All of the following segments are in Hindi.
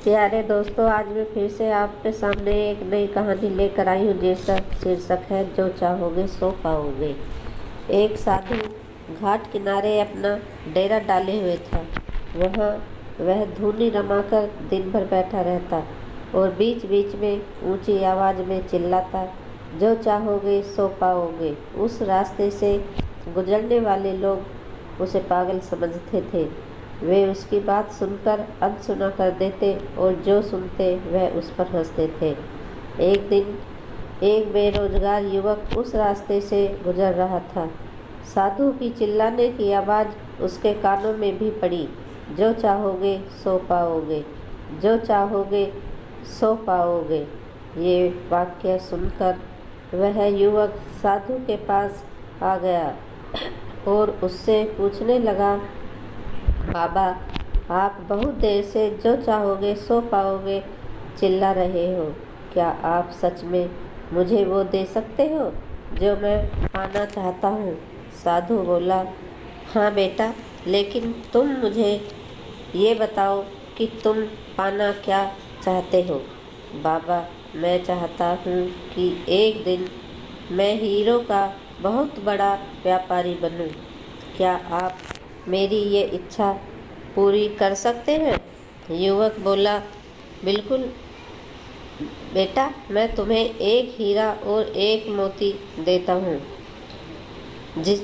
प्यारे दोस्तों, आज मैं फिर से आपके सामने एक नई कहानी लेकर आई हूँ जिसका शीर्षक है जो चाहोगे सो पाओगे। एक साधु घाट किनारे अपना डेरा डाले हुए था। वहाँ वह धूनी रमाकर दिन भर बैठा रहता और बीच बीच में ऊंची आवाज़ में चिल्लाता, जो चाहोगे सो पाओगे। उस रास्ते से गुजरने वाले लोग उसे पागल समझते थे। वे उसकी बात सुनकर अनसुना कर देते और जो सुनते वह उस पर हंसते थे। एक दिन एक बेरोजगार युवक उस रास्ते से गुजर रहा था। साधु की चिल्लाने की आवाज़ उसके कानों में भी पड़ी, जो चाहोगे सो पाओगे, जो चाहोगे सो पाओगे। ये वाक्य सुनकर वह युवक साधु के पास आ गया और उससे पूछने लगा, बाबा, आप बहुत देर से जो चाहोगे सो पाओगे चिल्ला रहे हो। क्या आप सच में मुझे वो दे सकते हो जो मैं पाना चाहता हूँ? साधु बोला, हाँ बेटा, लेकिन तुम मुझे ये बताओ कि तुम पाना क्या चाहते हो। बाबा, मैं चाहता हूँ कि एक दिन मैं हीरो का बहुत बड़ा व्यापारी बनूँ। क्या आप मेरी ये इच्छा पूरी कर सकते हैं? युवक बोला, बिल्कुल बेटा, मैं तुम्हें एक हीरा और एक मोती देता हूँ,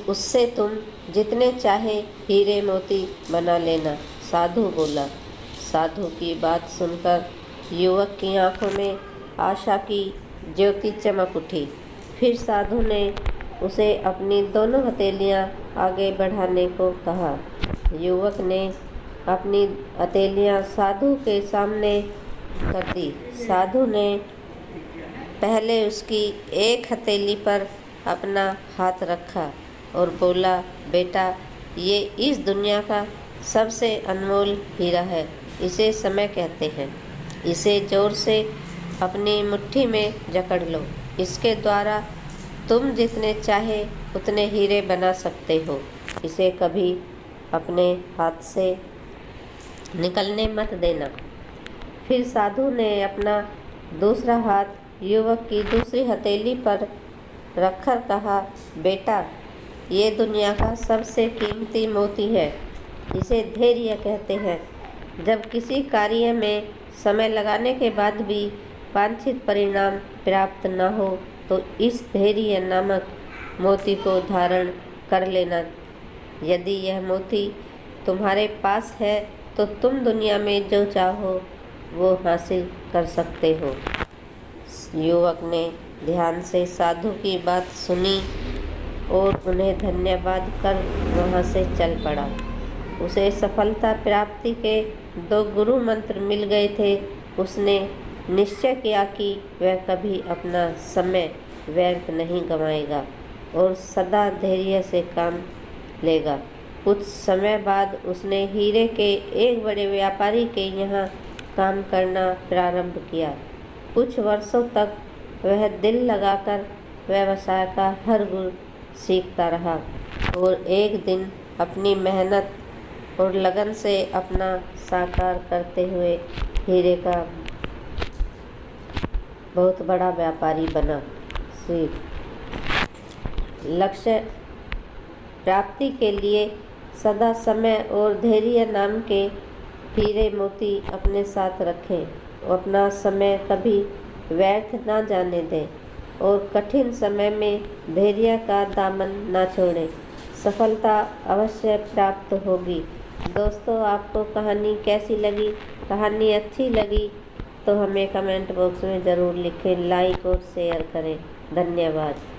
उससे तुम जितने चाहे हीरे मोती बना लेना। साधु बोला। साधु की बात सुनकर युवक की आंखों में आशा की ज्योति चमक उठी। फिर साधु ने उसे अपनी दोनों हथेलियां आगे बढ़ाने को कहा। युवक ने अपनी हथेलियां साधु के सामने कर दी। साधु ने पहले उसकी एक हथेली पर अपना हाथ रखा और बोला, बेटा, ये इस दुनिया का सबसे अनमोल हीरा है। इसे समय कहते हैं। इसे जोर से अपनी मुट्ठी में जकड़ लो। इसके द्वारा तुम जितने चाहे उतने हीरे बना सकते हो। इसे कभी अपने हाथ से निकलने मत देना। फिर साधु ने अपना दूसरा हाथ युवक की दूसरी हथेली पर रखकर कहा, बेटा, ये दुनिया का सबसे कीमती मोती है। इसे धैर्य कहते हैं। जब किसी कार्य में समय लगाने के बाद भी वांछित परिणाम प्राप्त न हो तो इस धैर्य नामक मोती को धारण कर लेना। यदि यह मोती तुम्हारे पास है तो तुम दुनिया में जो चाहो वो हासिल कर सकते हो। युवक ने ध्यान से साधु की बात सुनी और उन्हें धन्यवाद कर वहाँ से चल पड़ा। उसे सफलता प्राप्ति के 2 गुरु मंत्र मिल गए थे। उसने निश्चय किया कि वह कभी अपना समय व्यर्थ नहीं गंवाएगा और सदा धैर्य से काम लेगा। कुछ समय बाद उसने हीरे के एक बड़े व्यापारी के यहाँ काम करना प्रारंभ किया। कुछ वर्षों तक वह दिल लगाकर व्यवसाय का हर गुण सीखता रहा और एक दिन अपनी मेहनत और लगन से अपना साकार करते हुए हीरे का बहुत बड़ा व्यापारी बना। लक्ष्य प्राप्ति के लिए सदा समय और धैर्य नाम के हीरे मोती अपने साथ रखें। अपना समय कभी व्यर्थ ना जाने दें और कठिन समय में धैर्य का दामन ना छोड़ें। सफलता अवश्य प्राप्त होगी। दोस्तों, आपको कहानी कैसी लगी? कहानी अच्छी लगी तो हमें कमेंट बॉक्स में ज़रूर लिखें, लाइक और शेयर करें। धन्यवाद।